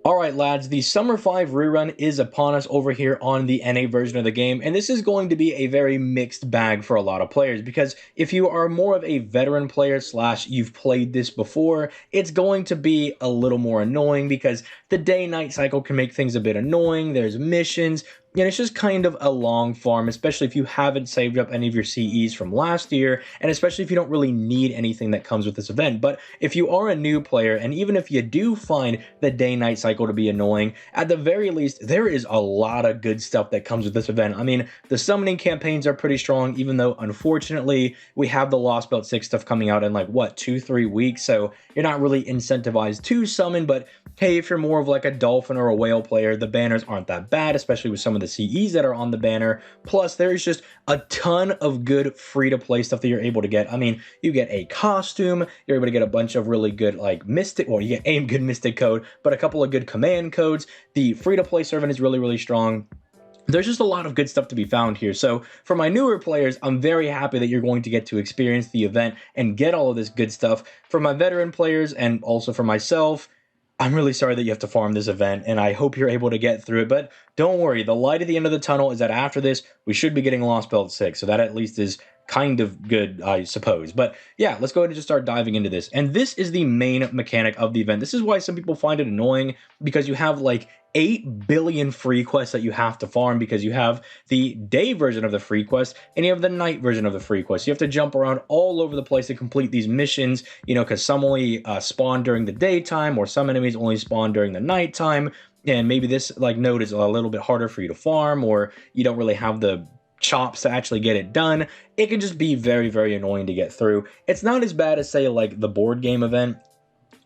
Alright lads, the Summer 5 rerun is upon us over here on the NA version of the game, and this is going to be a very mixed bag for a lot of players, because if you are more of a veteran player slash you've played this before, it's going to be a little more annoying because the day-night cycle can make things a bit annoying, there's missions, and it's just kind of a long farm, especially if you haven't saved up any of your CEs from last year, and especially if you don't really need anything that comes with this event. But if you are a new player, and even if you do find the day-night cycle to be annoying, at the very least, there is a lot of good stuff that comes with this event. I mean, the summoning campaigns are pretty strong, even though, unfortunately, we have the Lost Belt 6 stuff coming out in, like, what, 2-3 weeks, so you're not really incentivized to summon, but hey, if you're more of like a dolphin or a whale player, the banners aren't that bad, especially with some of the CEs that are on the banner. Plus, there's just a ton of good free-to-play stuff that you're able to get. I mean, you get a costume, you're able to get a bunch of really good, like, mystic, well, you get a good mystic code, but a couple of good command codes. The free-to-play servant is really, really strong. There's just a lot of good stuff to be found here. So for my newer players, I'm very happy that you're going to get to experience the event and get all of this good stuff. For my veteran players and also for myself, I'm really sorry that you have to farm this event, and I hope you're able to get through it, but don't worry, the light at the end of the tunnel is that after this, we should be getting Lost Belt 6, so that at least is kind of good, I suppose. But yeah, let's go ahead and just start diving into this. And this is the main mechanic of the event. This is why some people find it annoying, because you have like 8 billion free quests that you have to farm, because you have the day version of the free quest and you have the night version of the free quest. You have to jump around all over the place to complete these missions, you know, because some only spawn during the daytime, or some enemies only spawn during the nighttime. And maybe this like node is a little bit harder for you to farm, or you don't really have the chops to actually get it done. It can just be very, very annoying to get through. It's not as bad as, say, like the board game event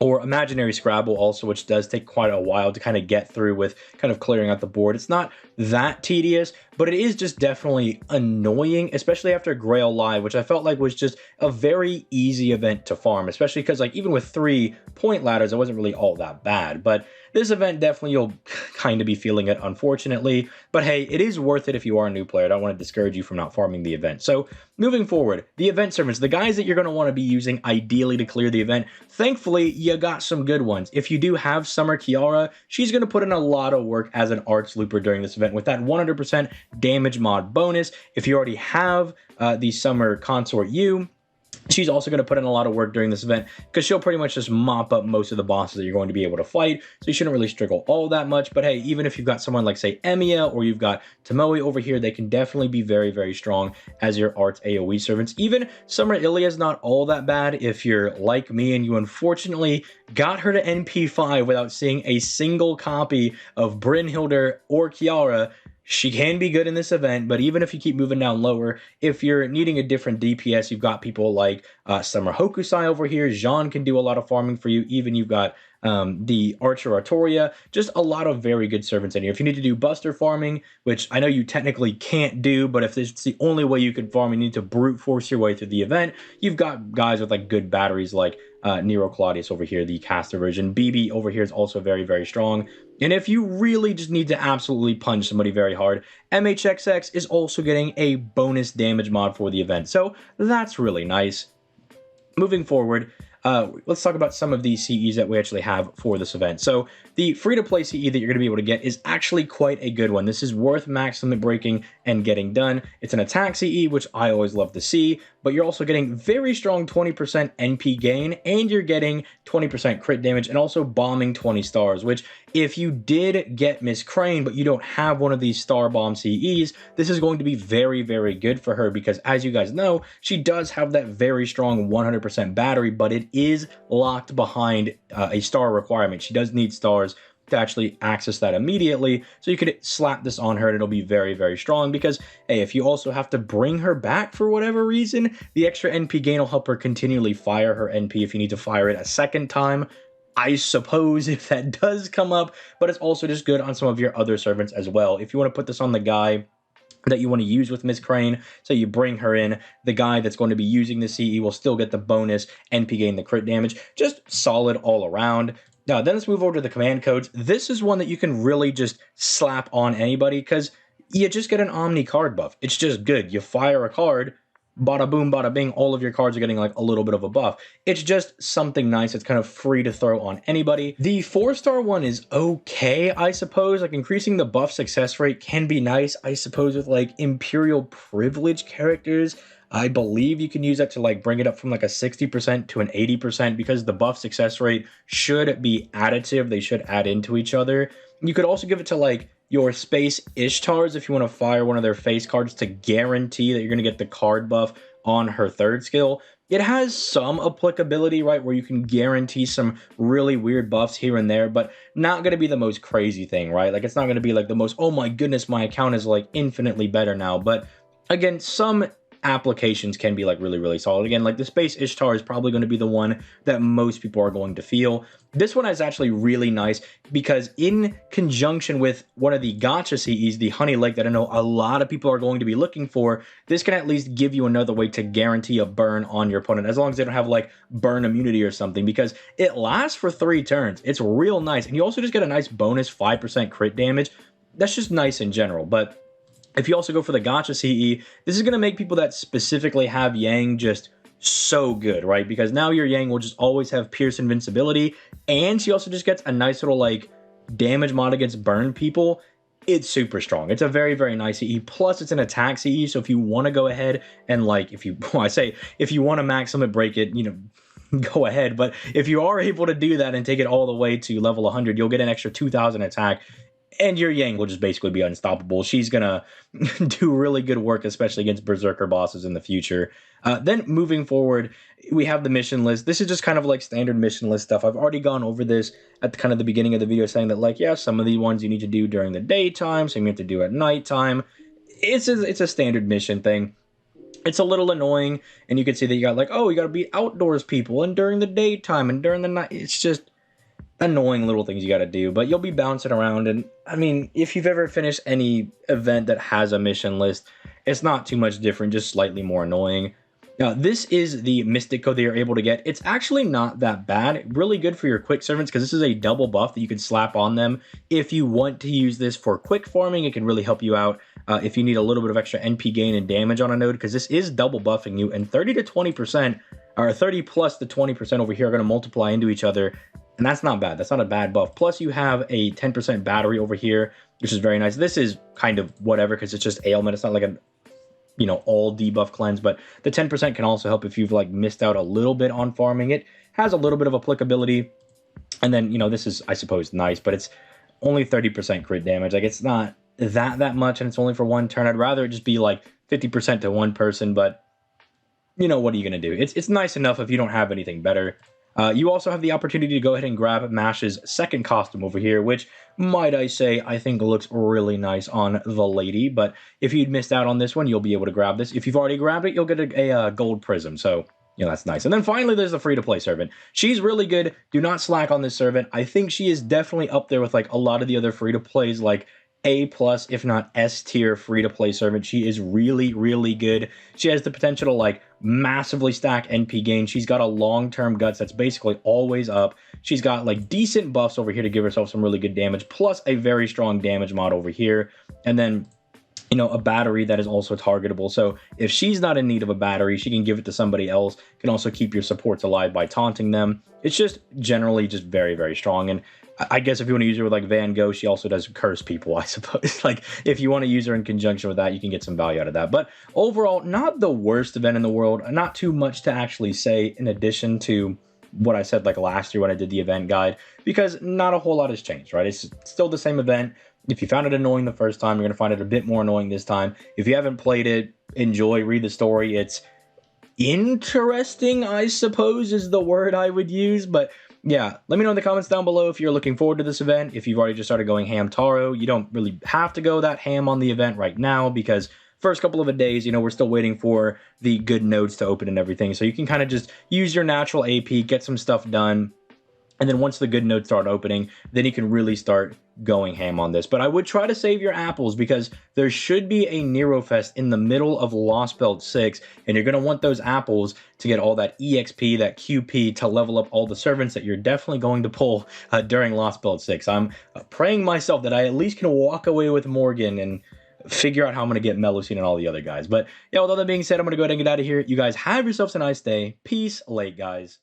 or Imaginary Scrabble also, which does take quite a while to kind of get through with kind of clearing out the board. It's not that tedious, but it is just definitely annoying, especially after Grail Live, which I felt like was just a very easy event to farm, especially because like even with 3 point ladders, it wasn't really all that bad. But this event, definitely you'll kind of be feeling it, unfortunately. But hey, it is worth it if you are a new player. I don't want to discourage you from not farming the event. So moving forward, the event servants, the guys that you're going to want to be using ideally to clear the event, thankfully, you got some good ones. If you do have Summer Kiara, she's going to put in a lot of work as an arts looper during this event with that 100% damage mod bonus. If you already have the Summer Consort Yu, she's also going to put in a lot of work during this event, because she'll pretty much just mop up most of the bosses that you're going to be able to fight, so you shouldn't really struggle all that much. But hey, even if you've got someone like, say, Emiya, or you've got Tomoe over here, they can definitely be very, very strong as your arts AoE servants. Even Summer Ilya is not all that bad if you're like me and you unfortunately got her to NP5 without seeing a single copy of Brynhildr or Kiara. She can be good in this event, but even if you keep moving down lower, if you're needing a different DPS, you've got people like Summer Hokusai over here. Jean can do a lot of farming for you. Even you've got the Archer Artoria. Just a lot of very good servants in here. If you need to do Buster farming, which I know you technically can't do, but if it's the only way you can farm, you need to brute force your way through the event, you've got guys with like good batteries like Nero Claudius over here, the caster version. BB over here is also very, very strong. And if you really just need to absolutely punch somebody very hard, MHXX is also getting a bonus damage mod for the event. So that's really nice. Moving forward, let's talk about some of these CEs that we actually have for this event. So the free-to-play CE that you're going to be able to get is actually quite a good one. This is worth max limit breaking and getting done. It's an attack CE, which I always love to see, but you're also getting very strong 20% NP gain, and you're getting 20% crit damage, and also bombing 20 stars, which if you did get Miss Crane, but you don't have one of these star bomb CEs, this is going to be very, very good for her, because as you guys know, she does have that very strong 100% battery, but it is locked behind a star requirement. She does need stars to actually access that immediately, so you could slap this on her and it'll be very, very strong. Because hey, if you also have to bring her back for whatever reason, the extra NP gain will help her continually fire her NP if you need to fire it a second time, I suppose, if that does come up. But it's also just good on some of your other servants as well. If you want to put this on the guy that you want to use with Miss Crane, so you bring her in, the guy that's going to be using the CE will still get the bonus NP gain, the crit damage. Just solid all around. Now, then let's move over to the command codes. This is one that you can really just slap on anybody, because you just get an Omni card buff. It's just good. You fire a card, bada boom, bada bing, all of your cards are getting like a little bit of a buff. It's just something nice. It's kind of free to throw on anybody. The 4-star one is okay, I suppose. Like increasing the buff success rate can be nice, I suppose, with like Imperial Privilege characters. I believe you can use that to like bring it up from like a 60% to an 80% because the buff success rate should be additive. They should add into each other. You could also give it to like your Space Ishtars if you want to fire one of their face cards to guarantee that you're going to get the card buff on her 3rd skill. It has some applicability, right, where you can guarantee some really weird buffs here and there, but not going to be the most crazy thing, right? Like, it's not going to be like the most, oh my goodness, my account is like infinitely better now. But again, some applications can be like really solid. Again, like the Space Ishtar is probably going to be the one that most people are going to feel. This one is actually really nice because in conjunction with one of the gacha CEs, the Honey Lake, that I know a lot of people are going to be looking for, this can at least give you another way to guarantee a burn on your opponent, as long as they don't have like burn immunity or something, because it lasts for 3 turns. It's real nice. And you also just get a nice bonus 5% crit damage. That's just nice in general. But if you also go for the gacha CE, this is going to make people that specifically have Yang just so good, right? Because now your Yang will just always have Pierce Invincibility, and she also just gets a nice little like damage mod against burn people. It's super strong. It's a very nice CE. Plus, it's an attack CE, so if you want to go ahead and like, if you want to max Summit Break it, you know, go ahead. But if you are able to do that and take it all the way to level 100, you'll get an extra 2,000 attack. And your Yang will just basically be unstoppable. She's gonna do really good work, especially against Berserker bosses in the future. Then moving forward, we have the mission list. This is just kind of like standard mission list stuff. I've already gone over this at the beginning of the video, saying that like, yeah, some of the ones you need to do during the daytime, some you have to do at nighttime. It's a standard mission thing. It's a little annoying, and you can see that you got like, oh, you got to beat outdoors people, and during the daytime, and during the night. It's just annoying little things you got to do, but you'll be bouncing around. And I mean, if you've ever finished any event that has a mission list, it's not too much different, just slightly more annoying. Now, this is the Mystic Code that you're able to get. It's actually not that bad. Really good for your quick servants, because this is a double buff that you can slap on them. If you want to use this for quick farming, it can really help you out if you need a little bit of extra NP gain and damage on a node, because this is double buffing you, and 30 to 20%, or 30 plus the 20% over here are going to multiply into each other. And that's not bad. That's not a bad buff. Plus, you have a 10% battery over here, which is very nice. This is kind of whatever, because it's just ailment. It's not like a, you know, all debuff cleanse, but the 10% can also help if you've like missed out a little bit on farming. It has a little bit of applicability. And then, you know, this is, I suppose, nice, but it's only 30% crit damage. Like, it's not that much, and it's only for 1 turn. I'd rather it just be like 50% to 1 person, but you know, what are you going to do? It's nice enough if you don't have anything better. You also have the opportunity to go ahead and grab Mash's second costume over here, which, might I say, I think looks really nice on the lady. But if you'd missed out on this one, you'll be able to grab this. If you've already grabbed it, you'll get a gold prism. So, you know, that's nice. And then finally, there's the free-to-play servant. She's really good. Do not slack on this servant. I think she is definitely up there with like a lot of the other free-to-plays, like A+, if not S tier free-to-play servant. She is really good. She has the potential to like massively stack NP gain. She's got a long-term guts that's basically always up. She's got like decent buffs over here to give herself some really good damage, plus a very strong damage mod over here. And then, you know, a battery that is also targetable. So if she's not in need of a battery, she can give it to somebody else. Can also keep your supports alive by taunting them. It's just generally just very strong. And I guess if you want to use her with like Van Gogh, she also does curse people, I suppose. Like, if you want to use her in conjunction with that, you can get some value out of that. But overall, not the worst event in the world. Not too much to actually say in addition to what I said like last year when I did the event guide, because not a whole lot has changed, right? It's still the same event. If you found it annoying the first time, you're going to find it a bit more annoying this time. If you haven't played it, enjoy, read the story. It's interesting, I suppose, is the word I would use. But yeah, let me know in the comments down below if you're looking forward to this event. If you've already just started going ham taro, you don't really have to go that ham on the event right now, because first couple of days, you know, we're still waiting for the good nodes to open and everything. So you can kind of just use your natural AP, get some stuff done. And then once the good nodes start opening, then you can really start going ham on this. But I would try to save your apples, because there should be a Nero Fest in the middle of Lost Belt 6, and you're going to want those apples to get all that EXP, that QP, to level up all the servants that you're definitely going to pull during Lost Belt 6. I'm praying myself that I at least can walk away with Morgan, and figure out how I'm going to get Melusine and all the other guys. But yeah, with all that being said, I'm going to go ahead and get out of here. You guys have yourselves a nice day. Peace, late guys.